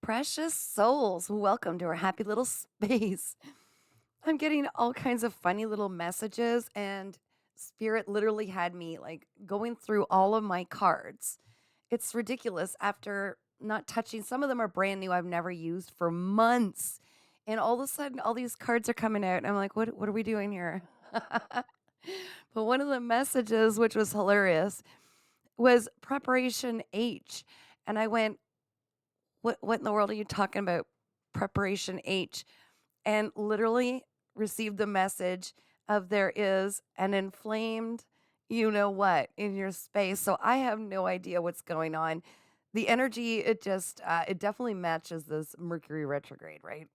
Precious souls, welcome to our happy little space. I'm getting all kinds of funny little messages, and Spirit literally had me like going through all of my cards. It's ridiculous after not touching. Some of them are brand new, I've never used for months. And all of a sudden, all these cards are coming out. And I'm like, what are we doing here? But one of the messages, which was hilarious, was preparation H. And I went, what in the world are you talking about? Preparation H. And literally received the message of there is an inflamed you know what in your space. So I have no idea what's going on. The energy, it definitely matches this Mercury retrograde, right?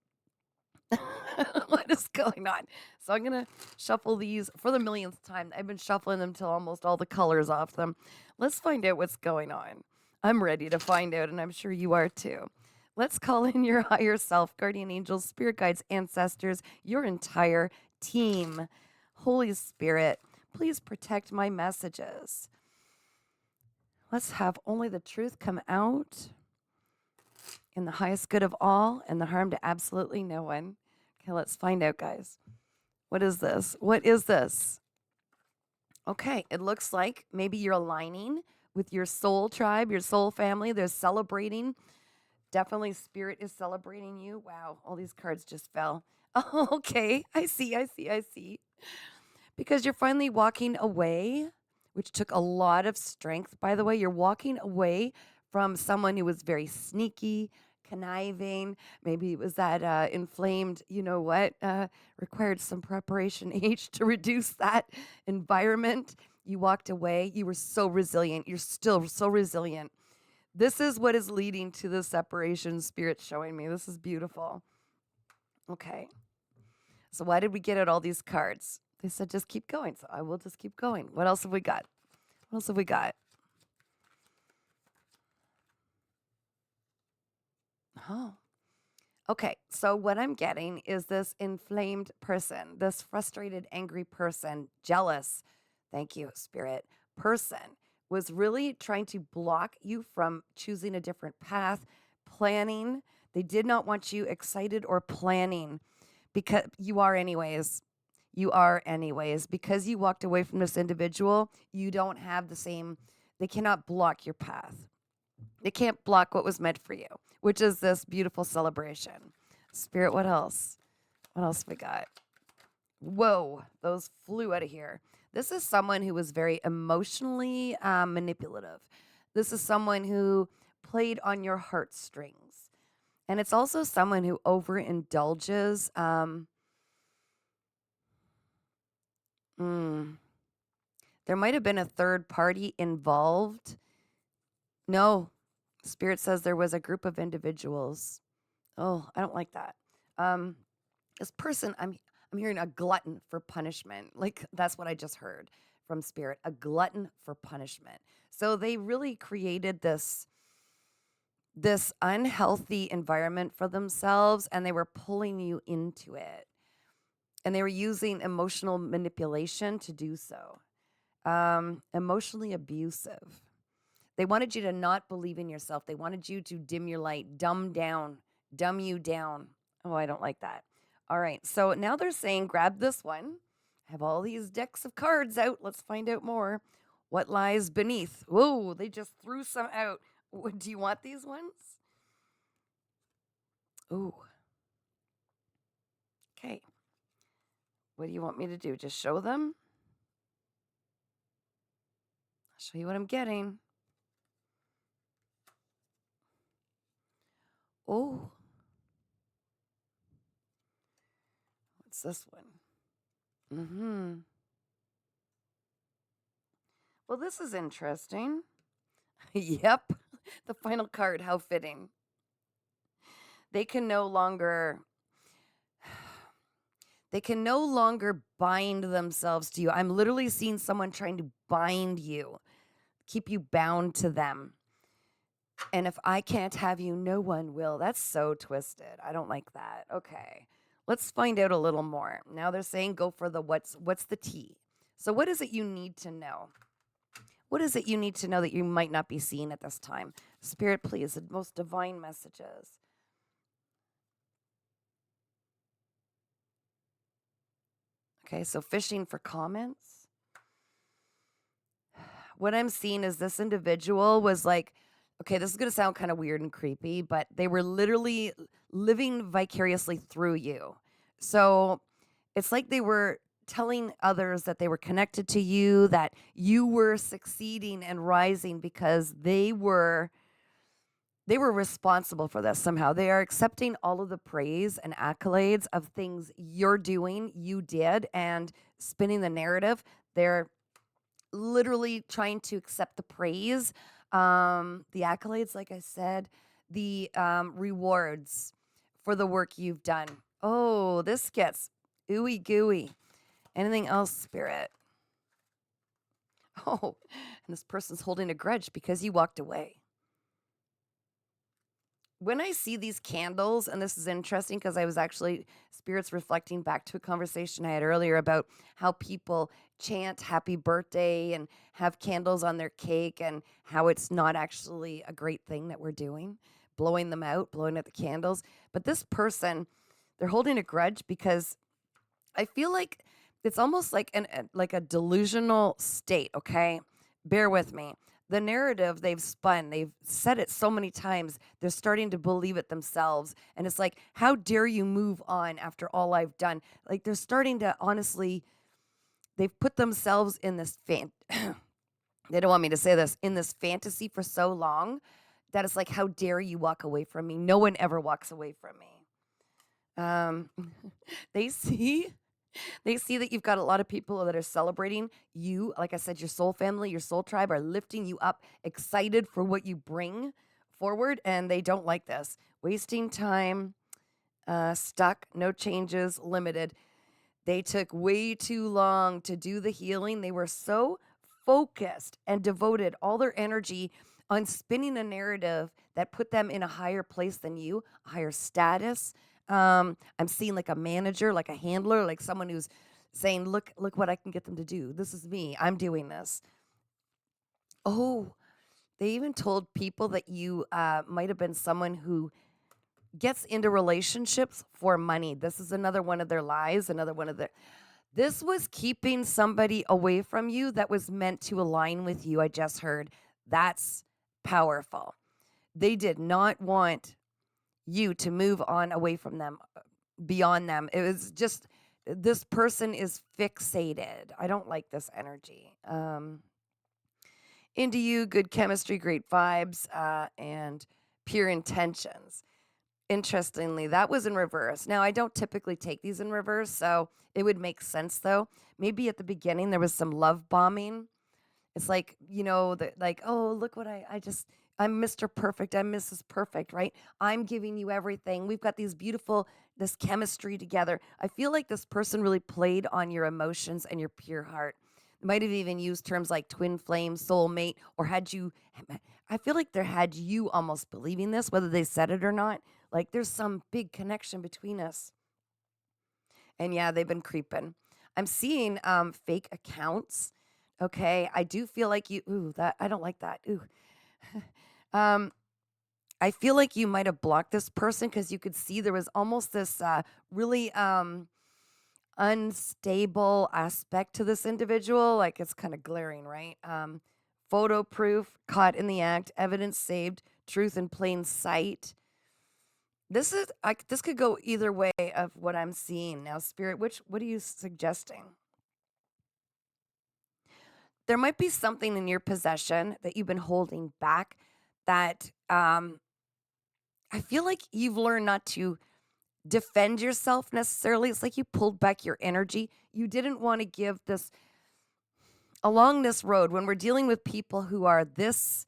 What is going on? So I'm gonna shuffle these for the millionth time. I've been shuffling them till almost all the colors off them. Let's find out what's going on. I'm ready to find out, and I'm sure you are too. Let's call in your higher self, guardian angels, spirit guides, ancestors, your entire team. Holy Spirit, please protect my messages. Let's have only the truth come out in the highest good of all and the harm to absolutely no one. Okay, let's find out, guys. What is this? What is this? Okay, it looks like maybe you're aligning with your soul tribe, your soul family. They're celebrating. Definitely spirit is celebrating you. Wow, all these cards just fell. Oh, okay. I see. Because you're finally walking away, which took a lot of strength, by the way. You're walking away from someone who was very sneaky, conniving. Maybe it was that inflamed, you know what, required some preparation H to reduce that environment. You walked away. You were so resilient. You're still so resilient. This is what is leading to the separation spirit showing me. This is beautiful. Okay. So why did we get out all these cards? They said just keep going. So I will just keep going. What else have we got? What else have we got? Oh. Okay. So what I'm getting is this inflamed person, this frustrated, angry person, jealous. Thank you, spirit. Person was really trying to block you from choosing a different path, planning. They did not want you excited or planning because you are anyways. You are anyways. Because you walked away from this individual, you don't have the same, they cannot block your path. They can't block what was meant for you, which is this beautiful celebration. Spirit, what else? What else we got? Whoa, those flew out of here. This is someone who was very emotionally manipulative. This is someone who played on your heartstrings. And it's also someone who overindulges. Mm, there might have been a third party involved. No, Spirit says there was a group of individuals. Oh, I don't like that. Um, this person, I'm hearing a glutton for punishment. Like that's what I just heard from Spirit, a glutton for punishment. So they really created this unhealthy environment for themselves, and they were pulling you into it. And they were using emotional manipulation to do so. Emotionally abusive. They wanted you to not believe in yourself. They wanted you to dim your light, dumb you down. Oh, I don't like that. All right. So now they're saying grab this one. I have all these decks of cards out. Let's find out more. What lies beneath? Whoa, they just threw some out. Do you want these ones? Ooh. Okay. What do you want me to do? Just show them? I'll show you what I'm getting. Oh. What's this one? Mm-hmm. Well, this is interesting. Yep. The final card, how fitting. They can no longer they can no longer bind themselves to you. I'm literally seeing someone trying to bind you, keep you bound to them. And if I can't have you, no one will. That's so twisted. I don't like that. Okay. Let's find out a little more. Now they're saying go for the what's the T. So what is it you need to know? What is it you need to know that you might not be seeing at this time? Spirit, please, the most divine messages. Okay, so fishing for comments. What I'm seeing is this individual was like, okay, this is going to sound kind of weird and creepy, but they were literally living vicariously through you. So it's like they were telling others that they were connected to you, that you were succeeding and rising because they were responsible for this somehow. They are accepting all of the praise and accolades of things you're doing, you did, and spinning the narrative. They're literally trying to accept the praise, the accolades, like I said, the rewards for the work you've done. Oh, this gets ooey gooey. Anything else, Spirit? Oh, and this person's holding a grudge because you walked away. When I see these candles, and this is interesting because I was actually spirits reflecting back to a conversation I had earlier about how people chant happy birthday and have candles on their cake, and how it's not actually a great thing that we're doing, blowing them out, blowing out the candles. But this person, they're holding a grudge because I feel like it's almost like like a delusional state, okay? Bear with me. The narrative they've spun, they've said it so many times, they're starting to believe it themselves. And it's like, how dare you move on after all I've done? Like they're starting to honestly, they've put themselves in this they don't want me to say this, in this fantasy for so long that it's like, how dare you walk away from me? No one ever walks away from me. Um, they see they see that you've got a lot of people that are celebrating you. Like I said, your soul family, your soul tribe are lifting you up, excited for what you bring forward, and they don't like this. Wasting time, stuck, no changes, limited. They took way too long to do the healing. They were so focused and devoted all their energy on spinning a narrative that put them in a higher place than you, a higher status. I'm seeing like a manager, like a handler, like someone who's saying, look what I can get them to do. This is me. I'm doing this. Oh, they even told people that you might have been someone who gets into relationships for money. This is another one of their lies, another one of their. This was keeping somebody away from you that was meant to align with you. I just heard. That's powerful. They did not want you to move on away from them, beyond them. It was just, this person is fixated. I don't like this energy. Into you, good chemistry, great vibes, and pure intentions. Interestingly, that was in reverse. Now, I don't typically take these in reverse, so it would make sense though. Maybe at the beginning there was some love bombing. It's like, like, oh, look what I'm Mr. Perfect. I'm Mrs. Perfect, right? I'm giving you everything. We've got this chemistry together. I feel like this person really played on your emotions and your pure heart. Might have even used terms like twin flame, soulmate, or I feel like they had you almost believing this, whether they said it or not. Like there's some big connection between us. And yeah, they've been creeping. I'm seeing fake accounts. Okay, I do feel like that I don't like that. Ooh. um, I feel like you might have blocked this person because you could see there was almost this really unstable aspect to this individual. Like it's kind of glaring, right? Photo proof, caught in the act, evidence saved, truth in plain sight. This could go either way of what I'm seeing now, Spirit. What are you suggesting? There might be something in your possession that you've been holding back that I feel like you've learned not to defend yourself necessarily. It's like you pulled back your energy. You didn't want to give this along this road when we're dealing with people who are this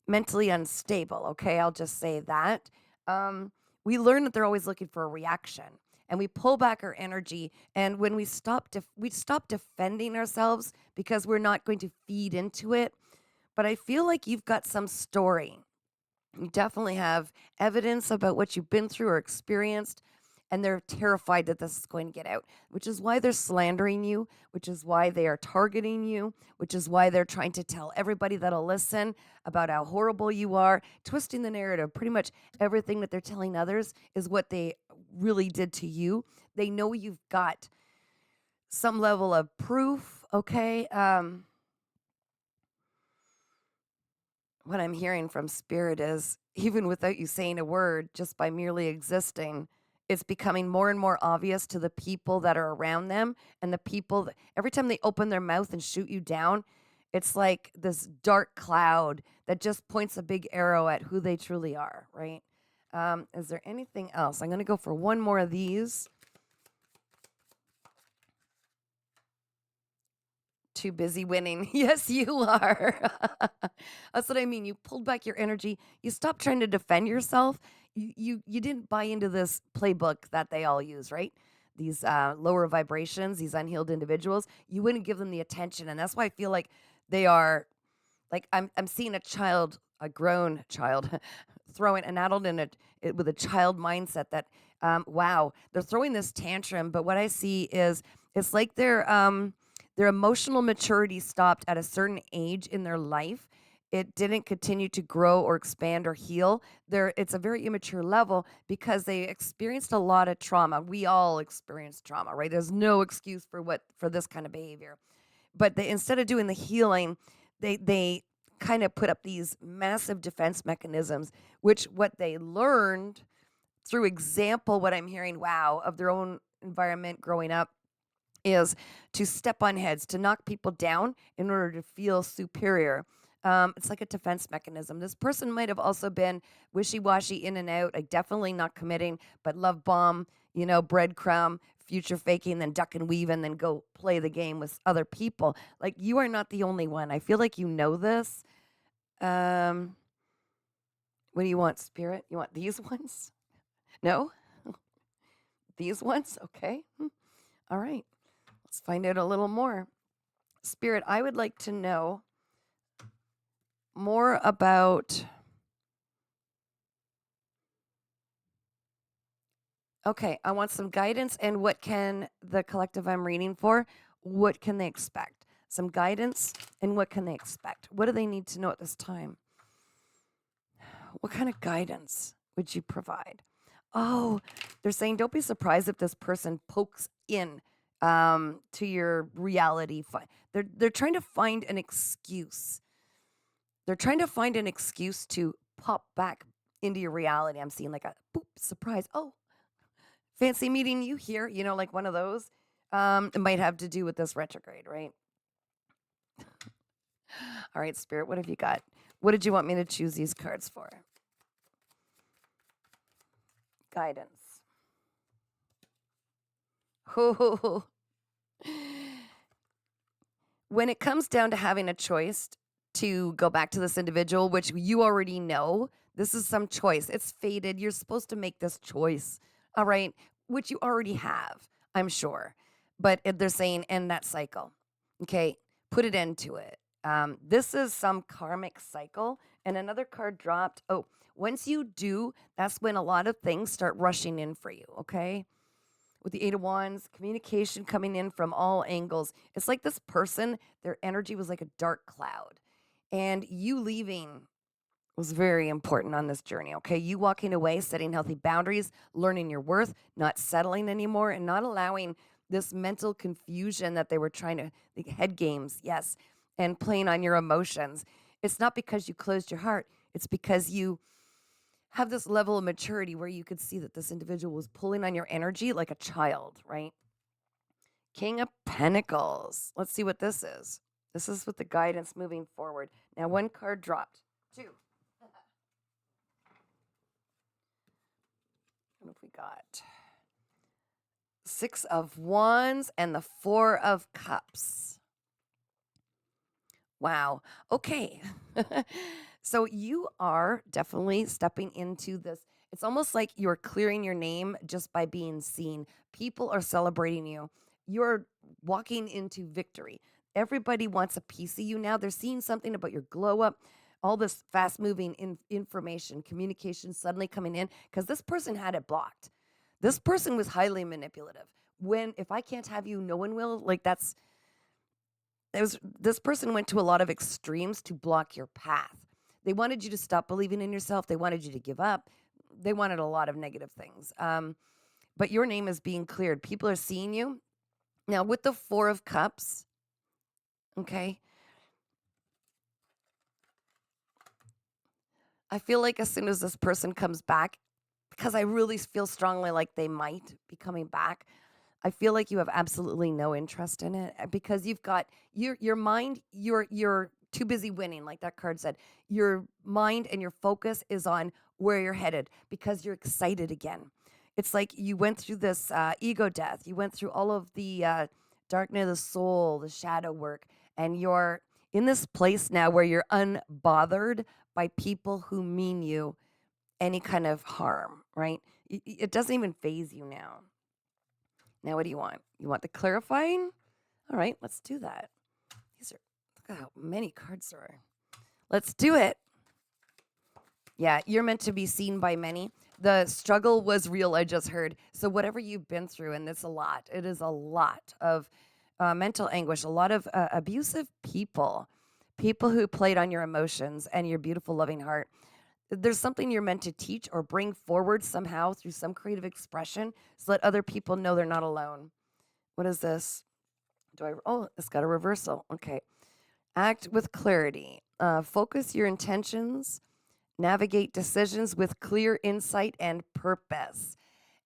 mentally unstable. Okay, I'll just say that. We learn that they're always looking for a reaction, and we pull back our energy. And when we stop defending ourselves because we're not going to feed into it. But I feel like you've got some story. You definitely have evidence about what you've been through or experienced, and they're terrified that this is going to get out, which is why they're slandering you, which is why they are targeting you, which is why they're trying to tell everybody that'll listen about how horrible you are, twisting the narrative. Pretty much everything that they're telling others is what they really did to you. They know you've got some level of proof, okay? What I'm hearing from spirit is even without you saying a word, just by merely existing, it's becoming more and more obvious to the people that are around them and the people that every time they open their mouth and shoot you down, it's like this dark cloud that just points a big arrow at who they truly are, right? Is there anything else? I'm going to go for one more of these. Too busy winning. Yes, you are. That's what I mean. You pulled back your energy. You stopped trying to defend yourself. You didn't buy into this playbook that they all use, right? These lower vibrations, these unhealed individuals. You wouldn't give them the attention, and that's why I feel like they are like I'm seeing a child, a grown child, throwing an adult in with a child mindset that wow, they're throwing this tantrum, but what I see is it's like their emotional maturity stopped at a certain age in their life. It didn't continue to grow or expand or heal. It's a very immature level because they experienced a lot of trauma. We all experience trauma, right? There's no excuse for this kind of behavior. But instead of doing the healing, they kind of put up these massive defense mechanisms, which what they learned through example, what I'm hearing, wow, of their own environment growing up is to step on heads, to knock people down in order to feel superior. It's like a defense mechanism. This person might have also been wishy-washy, in and out, like definitely not committing, but love bomb, breadcrumb, future faking, then duck and weave, and then go play the game with other people. Like you are not the only one. I feel like you know this. Um, what do you want, spirit? You want these ones? No? These ones? Okay. All right. Let's find out a little more. Spirit, I would like to know more about. Okay, I want some guidance and what can the collective I'm reading for, what can they expect? Some guidance and what can they expect? What do they need to know at this time? What kind of guidance would you provide? Oh, they're saying don't be surprised if this person pokes in to your reality. They're trying to find an excuse. They're trying to find an excuse to pop back into your reality. I'm seeing like a boop surprise. Oh, fancy meeting you here. Like one of those. It might have to do with this retrograde, right? All right, Spirit, what have you got? What did you want me to choose these cards for? Guidance. Oh. When it comes down to having a choice to go back to this individual, which you already know, this is some choice. It's fated. You're supposed to make this choice. All right. Which you already have, I'm sure. But they're saying end that cycle. Okay. Put it into it. This is some karmic cycle. And another card dropped. Oh, once you do, that's when a lot of things start rushing in for you. Okay. With the Eight of Wands, communication coming in from all angles. It's like this person, their energy was like a dark cloud. And you leaving was very important on this journey, okay? You walking away, setting healthy boundaries, learning your worth, not settling anymore, and not allowing this mental confusion that they were trying to, the head games, yes, and playing on your emotions. It's not because you closed your heart, it's because you have this level of maturity where you could see that this individual was pulling on your energy like a child, right? King of Pentacles. Let's see what this is. This is with the guidance moving forward. Now, one card dropped. Two. What have we got? Six of Wands and the Four of Cups. Wow. Okay. So you are definitely stepping into this. It's almost like you're clearing your name just by being seen. People are celebrating you. You're walking into victory. Everybody wants a piece of you now. They're seeing something about your glow up, all this fast moving information, communication suddenly coming in because this person had it blocked. This person was highly manipulative. If I can't have you, no one will. Like this person went to a lot of extremes to block your path. They wanted you to stop believing in yourself. They wanted you to give up. They wanted a lot of negative things. But your name is being cleared. People are seeing you. Now, with the Four of Cups, okay, I feel like as soon as this person comes back, because I really feel strongly like they might be coming back, I feel like you have absolutely no interest in it because you've got your mind, you're too busy winning, like that card said. Your mind and your focus is on where you're headed because you're excited again. It's like you went through this ego death. You went through all of the dark night of the soul, the shadow work, and you're in this place now where you're unbothered by people who mean you any kind of harm, right? It doesn't even phase you now. Now, what do you want? You want the clarifying? All right, let's do that. These are, look at how many cards there are. Let's do it. Yeah, you're meant to be seen by many. The struggle was real, I just heard. So, whatever you've been through, and it's a lot, it is a lot of mental anguish, a lot of abusive people, people who played on your emotions and your beautiful, loving heart. There's something you're meant to teach or bring forward somehow through some creative expression so that other people know they're not alone. What is this? It's got a reversal. Okay. Act with clarity. Focus your intentions. Navigate decisions with clear insight and purpose.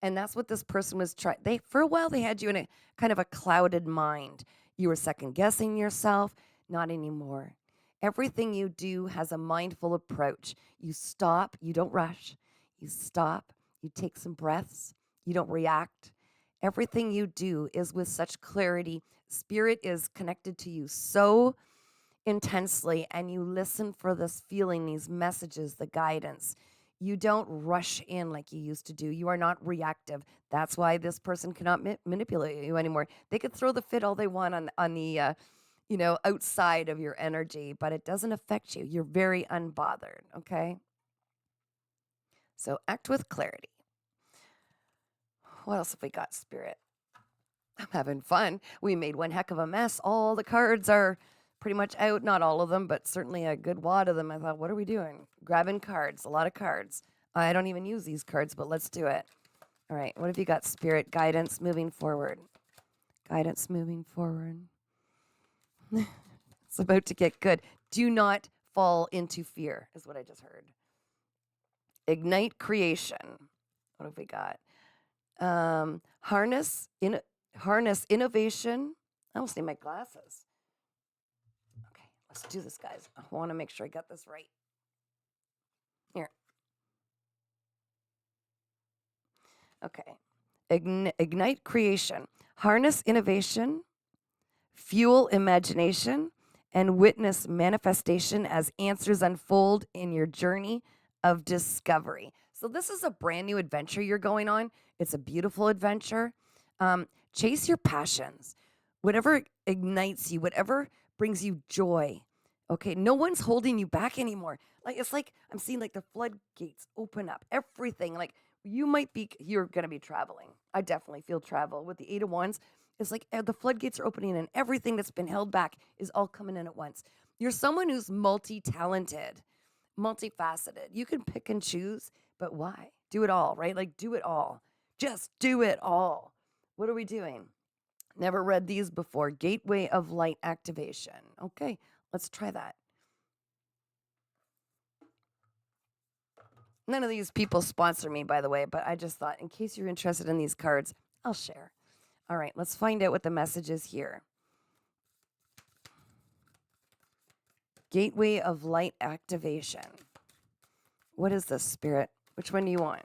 And that's what this person was trying. For a while, they had you in a kind of a clouded mind. You were second guessing yourself. Not anymore. Everything you do has a mindful approach. You stop. You don't rush. You stop. You take some breaths. You don't react. Everything you do is with such clarity. Spirit is connected to you so intensely, and you listen for this feeling, these messages, the guidance. You don't rush in like you used to do. You are not reactive. That's why this person cannot manipulate you anymore. They could throw the fit all they want on the outside of your energy, but it doesn't affect you. You're very unbothered. Okay. So act with clarity. What else have we got, Spirit? I'm having fun. We made one heck of a mess. All the cards are pretty much out. Not all of them, but certainly a good wad of them. I thought, what are we doing? Grabbing cards, a lot of cards. I don't even use these cards, but let's do it. All right. What have you got, Spirit? Guidance moving forward. Guidance moving forward. It's about to get good. Do not fall into fear, is what I just heard. Ignite creation. What have we got? Harness innovation. I almost need my glasses. Okay, let's do this, guys. I want to make sure I got this right. Here. Okay. Ignite creation. Harness innovation, fuel imagination, and witness manifestation as answers unfold in your journey of discovery. So, this is a brand new adventure you're going on. It's a beautiful adventure. Chase your passions, whatever ignites you, whatever brings you joy. Okay, no one's holding you back anymore. Like it's like I'm seeing like the floodgates open up. Everything like you're gonna be traveling. I definitely feel travel with the Eight of Wands. It's like the floodgates are opening and everything that's been held back is all coming in at once. You're someone who's multi-talented, multifaceted. You can pick and choose, but why? Do it all, right? Like do it all. Just do it all. What are we doing? Never read these before. Gateway of light activation. Okay, let's try that. None of these people sponsor me, by the way, but I just thought in case you're interested in these cards, I'll share. All right, let's find out what the message is here. Gateway of light activation. What is this, Spirit? Which one do you want?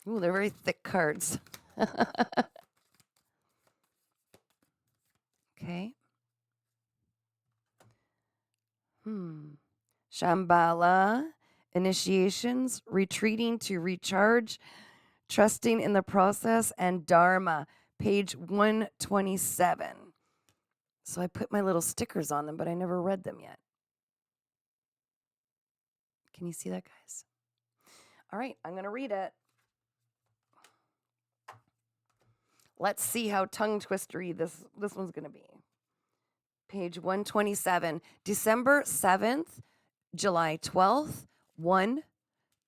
Ooh, they're very thick cards. Okay. Shambhala, initiations, retreating to recharge, trusting in the process, and Dharma, page 127. So I put my little stickers on them, but I never read them yet. Can you see that, guys? All right, I'm going to read it. Let's see how tongue twistery this one's going to be. Page 127, December 7th, July 12th, 1,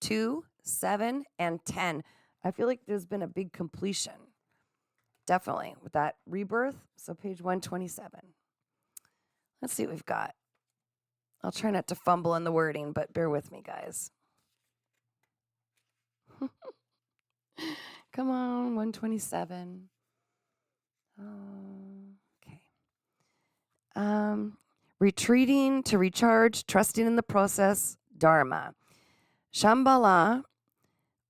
2, 7, and 10. I feel like there's been a big completion. Definitely with that rebirth. So page 127. Let's see what we've got. I'll try not to fumble in the wording, but bear with me, guys. Come on, 127. Okay. Retreating to recharge, trusting in the process, Dharma. Shambhala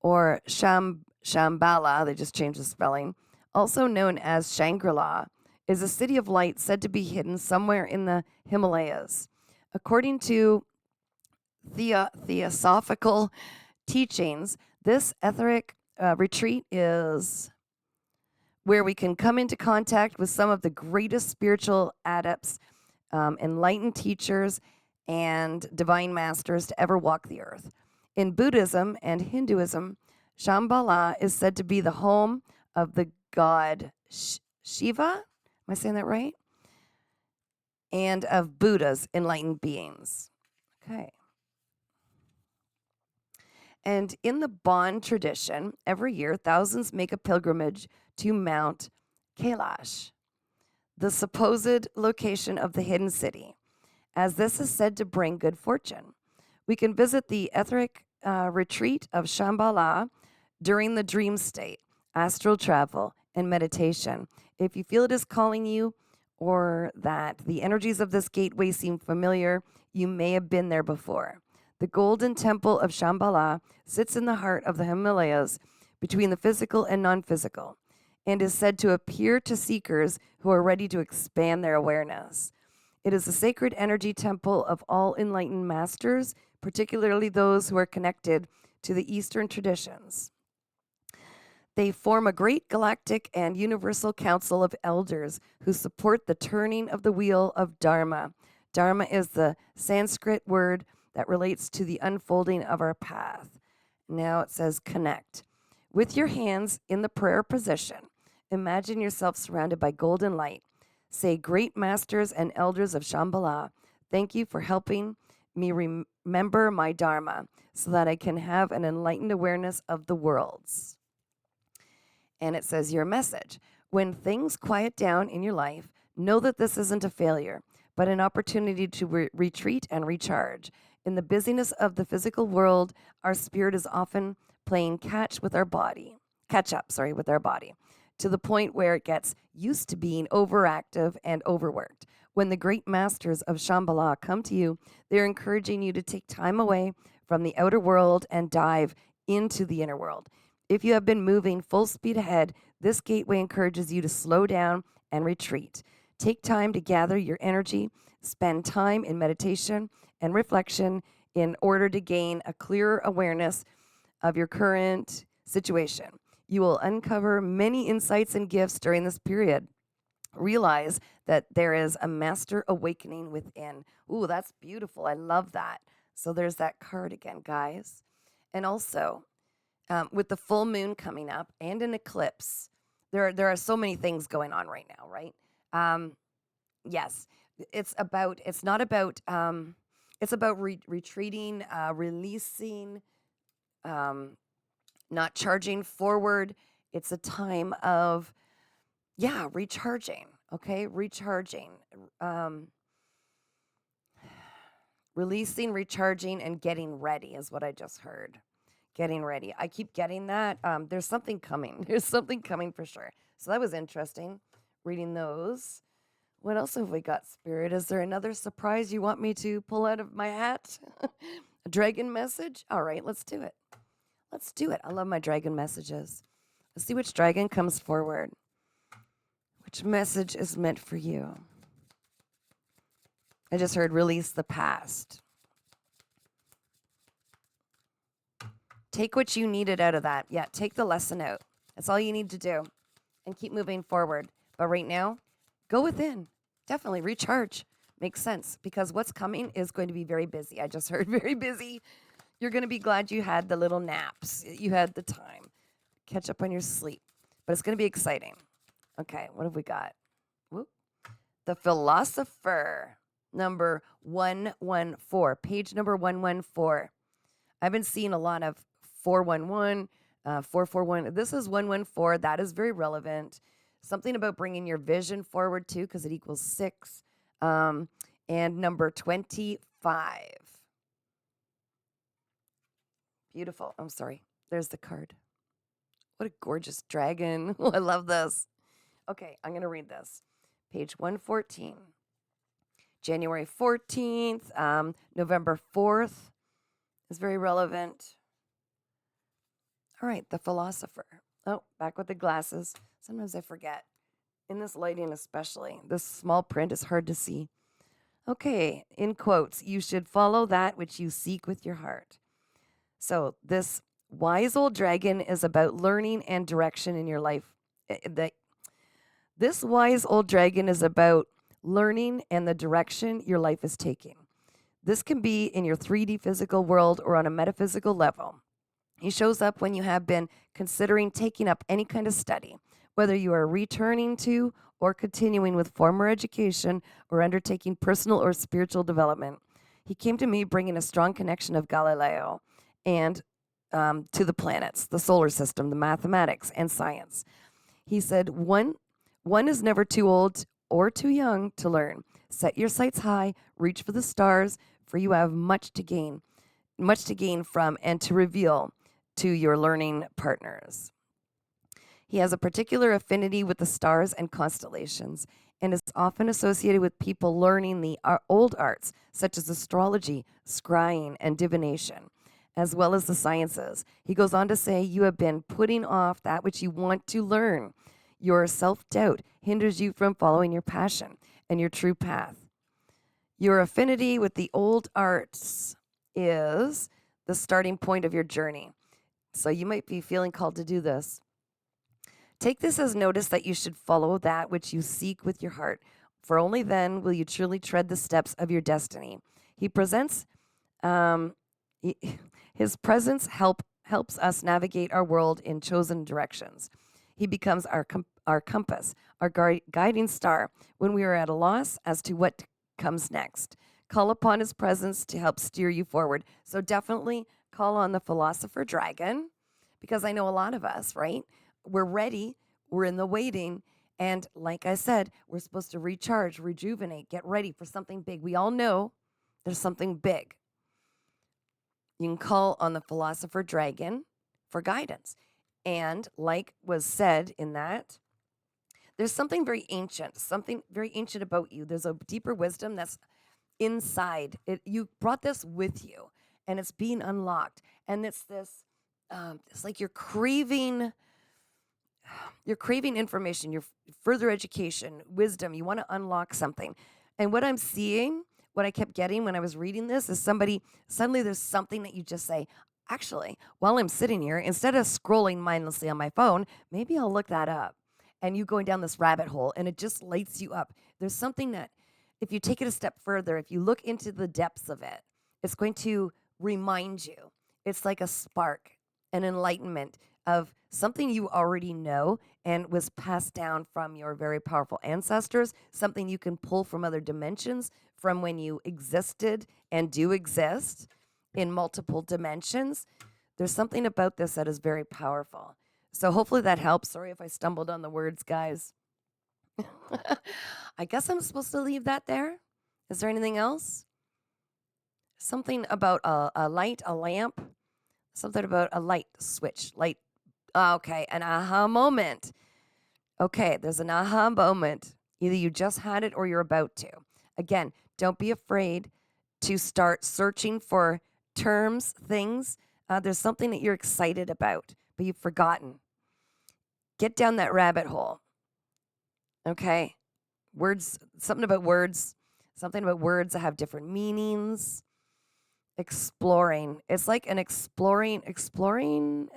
or Shambhala, they just changed the spelling, also known as Shangri-La, is a city of light said to be hidden somewhere in the Himalayas. According to theosophical teachings, this etheric retreat is where we can come into contact with some of the greatest spiritual adepts, enlightened teachers, and divine masters to ever walk the earth. In Buddhism and Hinduism, Shambhala is said to be the home of the god Shiva. Am I saying that right? And of Buddha's enlightened beings. Okay. And in the Bon tradition, every year, thousands make a pilgrimage to Mount Kailash, the supposed location of the hidden city, as this is said to bring good fortune. We can visit the etheric retreat of Shambhala during the dream state, astral travel, and meditation. If you feel it is calling you or that the energies of this gateway seem familiar, you may have been there before. The golden temple of Shambhala sits in the heart of the Himalayas between the physical and non-physical and is said to appear to seekers who are ready to expand their awareness. It is the sacred energy temple of all enlightened masters, particularly those who are connected to the Eastern traditions. They form a great galactic and universal council of elders who support the turning of the wheel of Dharma. Dharma is the Sanskrit word that relates to the unfolding of our path. Now it says connect. With your hands in the prayer position, imagine yourself surrounded by golden light. Say, great masters and elders of Shambhala, thank you for helping me remember my Dharma so that I can have an enlightened awareness of the worlds. And it says your message. When things quiet down in your life, know that this isn't a failure, but an opportunity to retreat and recharge. In the busyness of the physical world, our spirit is often playing catch up with our body, to the point where it gets used to being overactive and overworked. When the great masters of Shambhala come to you, they're encouraging you to take time away from the outer world and dive into the inner world. If you have been moving full speed ahead, this gateway encourages you to slow down and retreat. Take time to gather your energy, spend time in meditation and reflection in order to gain a clearer awareness of your current situation. You will uncover many insights and gifts during this period. Realize that there is a master awakening within. Ooh, that's beautiful. I love that. So there's that card again, guys. And also, with the full moon coming up and an eclipse, there are so many things going on right now, right? Yes, it's about retreating, releasing, not charging forward. It's a time of, recharging, okay? Recharging, releasing, recharging, and getting ready is what I just heard. Getting ready. I keep getting that. There's something coming. There's something coming for sure. So that was interesting, reading those. What else have we got, Spirit? Is there another surprise you want me to pull out of my hat? A dragon message? All right, let's do it. Let's do it. I love my dragon messages. Let's see which dragon comes forward. Which message is meant for you? I just heard release the past. Take what you needed out of that. Yeah, take the lesson out. That's all you need to do. And keep moving forward. But right now, go within. Definitely recharge. Makes sense. Because what's coming is going to be very busy. I just heard very busy. You're going to be glad you had the little naps. You had the time. Catch up on your sleep. But it's going to be exciting. Okay, what have we got? Whoop. The Philosopher, number 114. Page number 114. I've been seeing a lot of 411, 441. This is 114. That is very relevant. Something about bringing your vision forward too, because it equals 6. Um, and number 25. Beautiful. I'm sorry. There's the card. What a gorgeous dragon. I love this. Okay, I'm going to read this. Page 114. January 14th, November 4th is very relevant. All right, the philosopher. Oh, back with the glasses. Sometimes I forget. In this lighting especially, this small print is hard to see. Okay, in quotes, you should follow that which you seek with your heart. So this wise old dragon is about learning and direction in your life. This wise old dragon is about learning and the direction your life is taking. This can be in your 3D physical world or on a metaphysical level. He shows up when you have been considering taking up any kind of study, whether you are returning to or continuing with former education or undertaking personal or spiritual development. He came to me bringing a strong connection of Galileo and to the planets, the solar system, the mathematics, and science. He said, one is never too old or too young to learn. Set your sights high, reach for the stars, for you have much to gain from and to reveal to your learning partners. He has a particular affinity with the stars and constellations and is often associated with people learning the old arts, such as astrology, scrying, and divination, as well as the sciences. He goes on to say, you have been putting off that which you want to learn. Your self-doubt hinders you from following your passion and your true path. Your affinity with the old arts is the starting point of your journey. So you might be feeling called to do this. Take this as notice that you should follow that which you seek with your heart, for only then will you truly tread the steps of your destiny. He presents, his presence helps us navigate our world in chosen directions. He becomes our compass, our guiding star when we are at a loss as to what comes next. Call upon his presence to help steer you forward. So definitely call on the philosopher dragon, because I know a lot of us, right? We're ready, we're in the waiting, and like I said, we're supposed to recharge, rejuvenate, get ready for something big. We all know there's something big. You can call on the philosopher dragon for guidance. And like was said in that, there's something very ancient about you. There's a deeper wisdom that's inside. You brought this with you, and it's being unlocked. And it's this, it's like you're craving information, your further education, wisdom. You want to unlock something. And what I'm seeing, what I kept getting when I was reading this is suddenly there's something that you just say, actually, while I'm sitting here, instead of scrolling mindlessly on my phone, maybe I'll look that up. And you going down this rabbit hole, and it just lights you up. There's something that, if you take it a step further, if you look into the depths of it, it's going to remind you. It's like a spark, an enlightenment of something you already know and was passed down from your very powerful ancestors, something you can pull from other dimensions, from when you existed and do exist in multiple dimensions. There's something about this that is very powerful. So hopefully that helps. Sorry if I stumbled on the words, guys. I guess I'm supposed to leave that there. Is there anything else? Something about a light, a lamp, something about a light switch, light. Okay, an aha moment. Okay, there's an aha moment. Either you just had it or you're about to. Again, don't be afraid to start searching for terms, things. There's something that you're excited about, but you've forgotten. Get down that rabbit hole. Okay, words, something about words that have different meanings. Exploring. It's like an exploration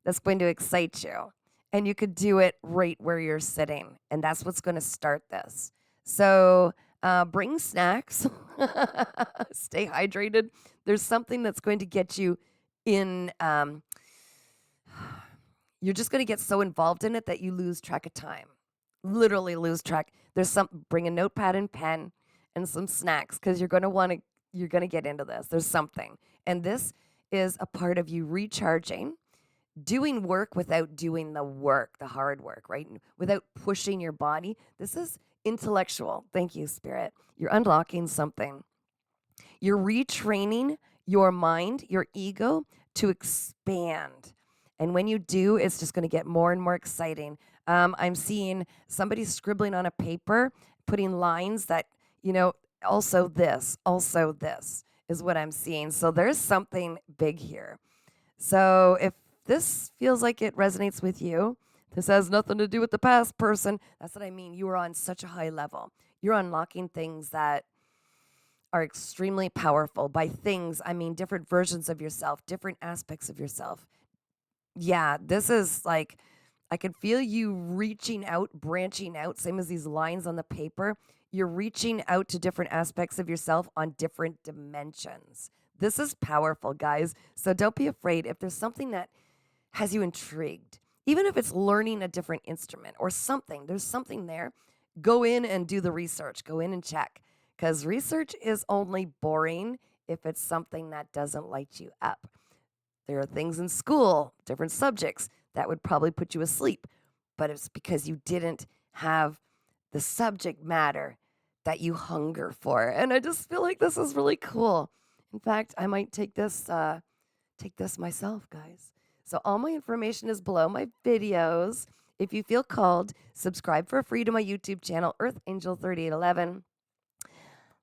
that's going to excite you. And you could do it right where you're sitting. And that's what's going to start this. So bring snacks. Stay hydrated. There's something that's going to get you in. You're just going to get so involved in it that you lose track of time. Literally lose track. Bring a notepad and pen and some snacks, because you're going to get into this. There's something. And this is a part of you recharging, doing work without doing the work, the hard work, right? Without pushing your body. This is intellectual. Thank you, Spirit. You're unlocking something. You're retraining your mind, your ego to expand. And when you do, it's just going to get more and more exciting. I'm seeing somebody scribbling on a paper, putting lines that, you know, also this is what I'm seeing. So there's something big here. So if this feels like it resonates with you, this has nothing to do with the past person. That's what I mean. You are on such a high level. You're unlocking things that are extremely powerful. By things, I mean different versions of yourself, different aspects of yourself. Yeah, this is like, I can feel you reaching out, branching out, same as these lines on the paper. You're reaching out to different aspects of yourself on different dimensions. This is powerful, guys. So don't be afraid if there's something that has you intrigued, even if it's learning a different instrument or something, there's something there. Go in and do the research, go in and check, because research is only boring if it's something that doesn't light you up. There are things in school, different subjects, that would probably put you asleep, but it's because you didn't have the subject matter that you hunger for. And I just feel like this is really cool. In fact, I might take this myself, guys. So all my information is below my videos. If you feel called, subscribe for free to my YouTube channel, Earth Angel 3811.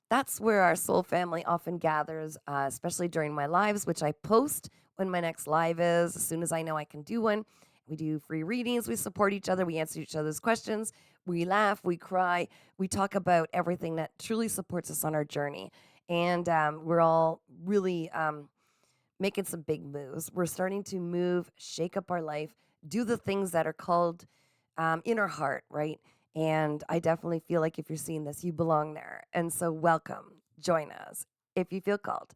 That's where our soul family often gathers, especially during my lives, which I post when my next live is, as soon as I know I can do one. We do free readings. We support each other. We answer each other's questions. We laugh. We cry. We talk about everything that truly supports us on our journey. And we're all really making some big moves. We're starting to move, shake up our life, do the things that are called in our heart, right? And I definitely feel like if you're seeing this, you belong there. And so, welcome. Join us if you feel called.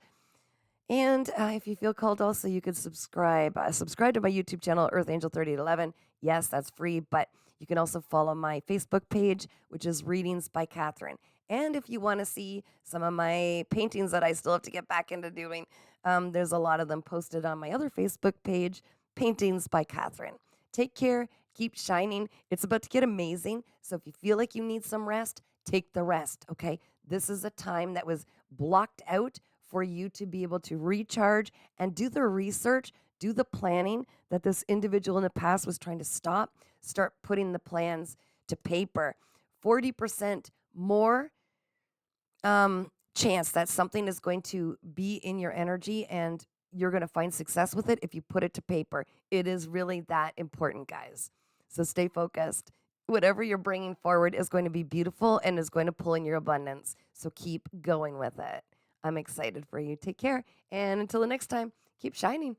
And if you feel called, also, you could subscribe. Subscribe to my YouTube channel, Earth Angel 3811. Yes, that's free, but you can also follow my Facebook page, which is Readings by Catherine. And if you want to see some of my paintings that I still have to get back into doing, there's a lot of them posted on my other Facebook page, Paintings by Catherine. Take care. Keep shining. It's about to get amazing. So if you feel like you need some rest, take the rest, okay? This is a time that was blocked out for you to be able to recharge and do the research, do the planning that this individual in the past was trying to stop. Start putting the plans to paper. 40% more chance that something is going to be in your energy and you're going to find success with it if you put it to paper. It is really that important, guys. So stay focused. Whatever you're bringing forward is going to be beautiful and is going to pull in your abundance. So keep going with it. I'm excited for you. Take care. And until the next time, keep shining.